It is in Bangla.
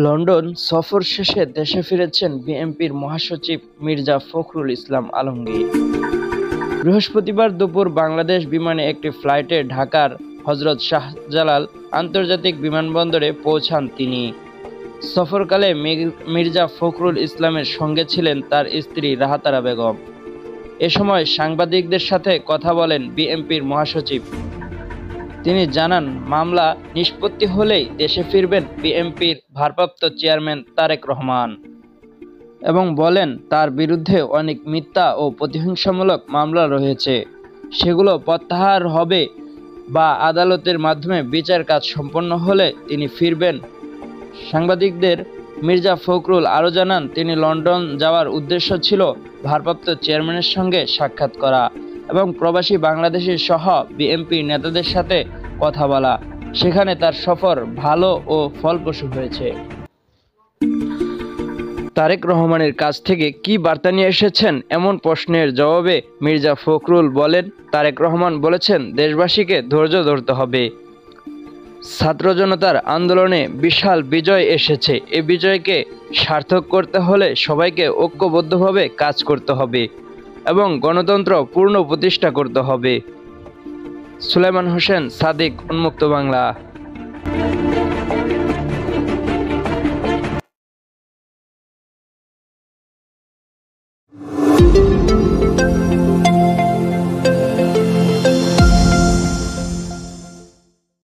লন্ডন সফর শেষে দেশে ফিরেছেন বিএনপির মহাসচিব মির্জা ফখরুল ইসলাম আলমগীর। বৃহস্পতিবার দুপুর বাংলাদেশ বিমানে একটি ফ্লাইটে ঢাকার হযরত শাহজালাল আন্তর্জাতিক বিমানবন্দরে পৌঁছান তিনি। সফরকালে মির্জা ফখরুল ইসলামের সঙ্গে ছিলেন তার স্ত্রী রাহাতারা বেগম। এ সময় সাংবাদিকদের সাথে কথা বলেন বিএনপির মহাসচিব। তিনি জানান, মামলা নিষ্পত্তি হলেই দেশে ফিরবেন বিএনপির ভারপ্রাপ্ত চেয়ারম্যান তারেক রহমান এবং বলেন, তার বিরুদ্ধে অনেক মিথ্যা ও প্রতিহিংসামূলক মামলা রয়েছে, সেগুলো প্রত্যাহার হবে বা আদালতের মাধ্যমে বিচার কাজ সম্পন্ন হলে তিনি ফিরবেন। সাংবাদিকদের মির্জা ফখরুল আরও জানান, তিনি লন্ডন যাওয়ার উদ্দেশ্য ছিল ভারপ্রাপ্ত চেয়ারম্যানের সঙ্গে সাক্ষাৎ করা এবং প্রবাসী বাংলাদেশি সহ বিএনপি নেতাদের সাথে কথা বলা। সেখানে তার সফর ভালো ও ফলপ্রসূ হয়েছে। তারেক রহমানের কাছ থেকে কী বার্তা নিয়ে এসেছেন এমন প্রশ্নের জবাবে মির্জা ফখরুল বলেন, তারেক রহমান বলেছেন, দেশবাসীকে ধৈর্য ধরতে হবে। ছাত্র জনতার আন্দোলনে বিশাল বিজয় এসেছে। এই বিজয়কে সার্থক করতে হলে সবাইকে ঐক্যবদ্ধভাবে কাজ করতে হবে এবং গণতন্ত্র পূর্ণ প্রতিষ্ঠা করতে হবে। সুলাইমান হোসেন সাদিক, উন্মুক্ত বাংলা।